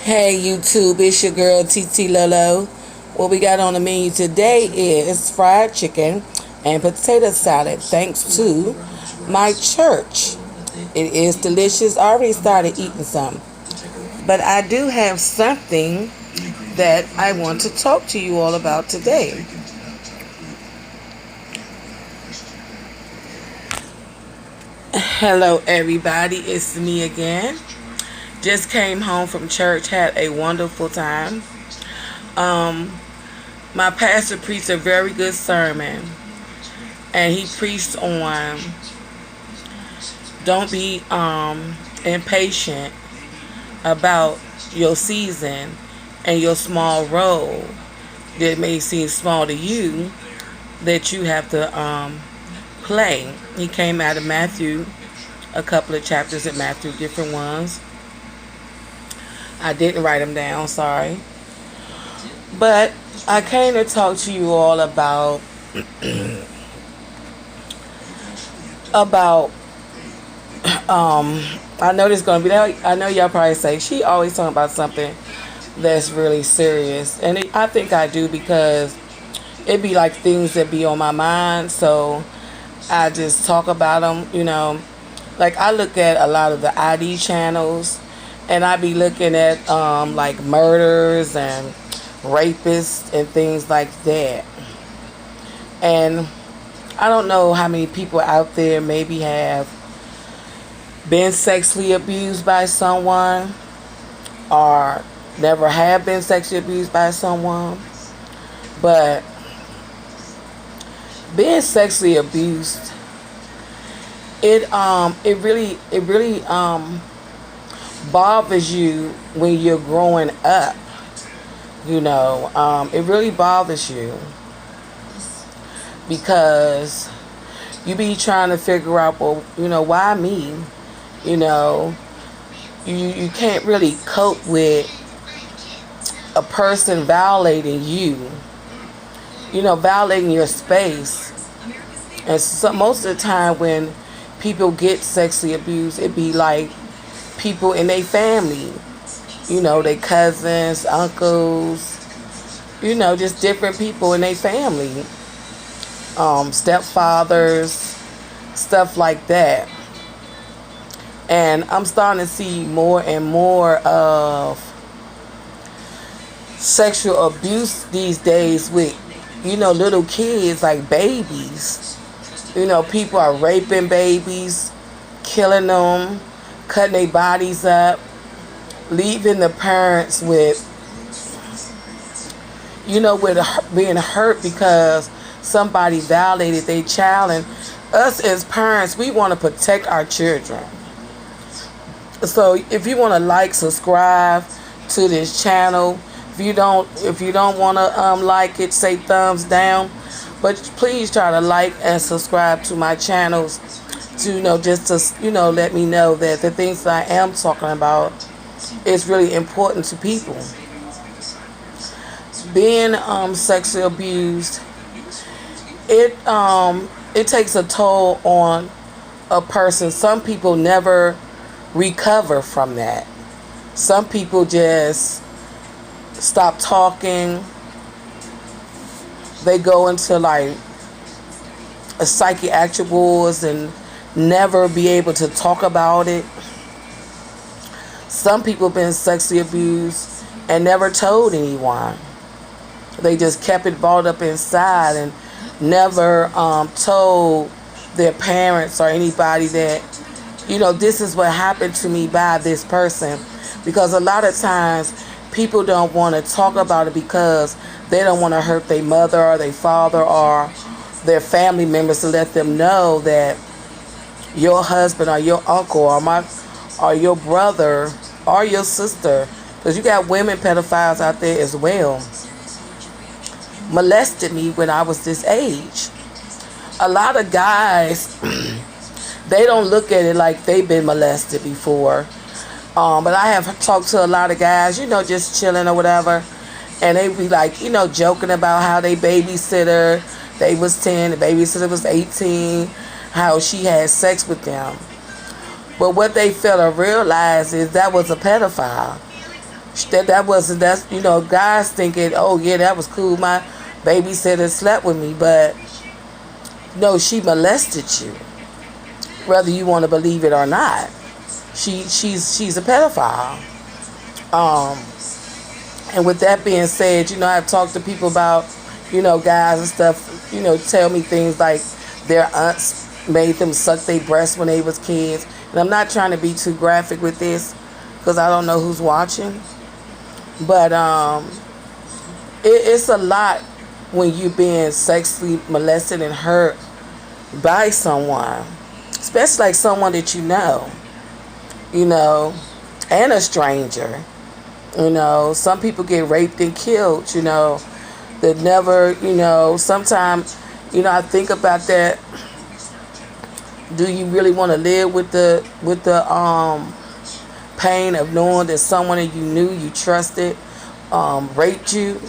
Hey YouTube, it's your girl TT Lolo. What we got on the menu today is fried chicken and potato salad thanks to my church. It is delicious. I already started eating some. But I do have something that I want to talk to you all about today. Hello everybody, it's me again. Just came home from church, had a wonderful time. Um, my pastor preached a very good sermon, and he preached on don't be impatient about your season and your small role that may seem small to you that you have to play. He came out of Matthew, a couple of chapters in Matthew, different ones. I didn't write them down, sorry. But I came to talk to you all about I know this gonna be I know y'all probably say she always talking about something that's really serious, and I think I do because it be like things that be on my mind, so I just talk about them. Like I look at a lot of the ID channels, and I be looking at like murders and rapists and things like that. And I don't know how many people out there maybe have been sexually abused by someone or never have been sexually abused by someone, but being sexually abused, it really bothers you when you're growing up. It really bothers you because you be trying to figure out, well, why me? You can't really cope with a person violating you, violating your space. And so most of the time when people get sexually abused, it be like people in their family, their cousins, uncles, just different people in their family, stepfathers, stuff like that. And I'm starting to see more and more of sexual abuse these days with, little kids, like babies. People are raping babies, killing them, cutting their bodies up, leaving the parents with being hurt because somebody violated their child. And us as parents, we want to protect our children. So if you want to subscribe to this channel, if you don't want to like it, say thumbs down. But please try to like and subscribe to my channels to just to let me know that the things that I am talking about is really important to people. Being sexually abused, it takes a toll on a person. Some people never recover from that. Some people just stop talking. They go into like a psychiatric wards and never be able to talk about it. Some people have been sexually abused and never told anyone. They just kept it balled up inside and never told their parents or anybody that, this is what happened to me by this person. Because a lot of times people don't want to talk about it because they don't want to hurt their mother or their father or their family members, to let them know that your husband or your uncle or your brother or your sister, because you got women pedophiles out there as well, molested me when I was this age. A lot of guys, they don't look at it like they've been molested before. But I have talked to a lot of guys, just chilling or whatever, and they be like, joking about how they babysitter, they was 10, the babysitter was 18, how she had sex with them. But what they fail to realize is that was a pedophile. That wasn't, that's, guys thinking, oh yeah, that was cool. My babysitter slept with me, but no, she molested you, whether you want to believe it or not. She's a pedophile. Um, and with that being said, I've talked to people about, guys and stuff, tell me things like their aunts made them suck their breasts when they was kids. And I'm not trying to be too graphic with this because I don't know who's watching. But it's a lot when you're being sexually molested and hurt by someone, especially like someone that you know, and a stranger. Some people get raped and killed, that never, sometimes, I think about that. Do you really want to live with the pain of knowing that someone that you knew, you trusted, raped you?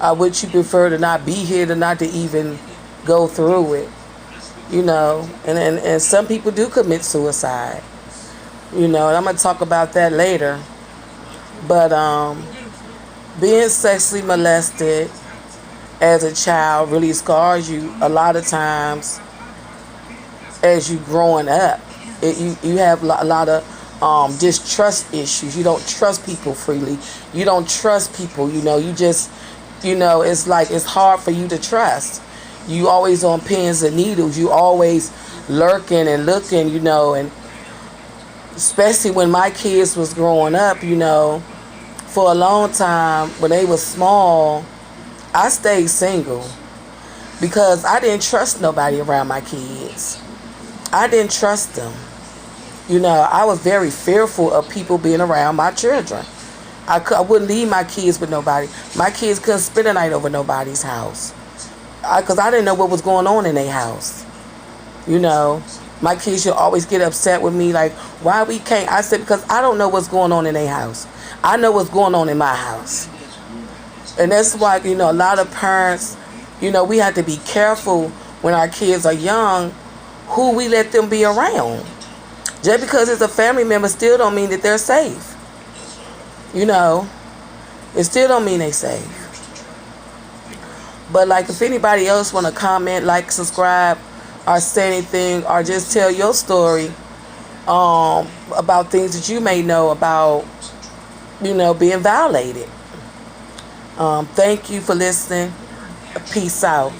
Would you prefer to not be here, to not to even go through it? And some people do commit suicide. And I'm gonna talk about that later. But being sexually molested as a child really scars you a lot of times as you growing up. You have a lot of distrust issues. You don't trust people freely. You don't trust people. You just, it's like it's hard for you to trust. You always on pins and needles. You always lurking and looking, and especially when my kids was growing up, for a long time when they was small, I stayed single because I didn't trust nobody around my kids. I didn't trust them. I was very fearful of people being around my children. I wouldn't leave my kids with nobody. My kids couldn't spend a night over nobody's house because I didn't know what was going on in their house. My kids should always get upset with me, like, why we can't? I said, because I don't know what's going on in their house. I know what's going on in my house. And that's why, a lot of parents, we have to be careful when our kids are young who we let them be around. Just because it's a family member still don't mean that they're safe. It still don't mean they safe. But like, if anybody else want to comment, like, subscribe, or say anything, or just tell your story about things that you may know about, being violated. Thank you for listening. Peace out.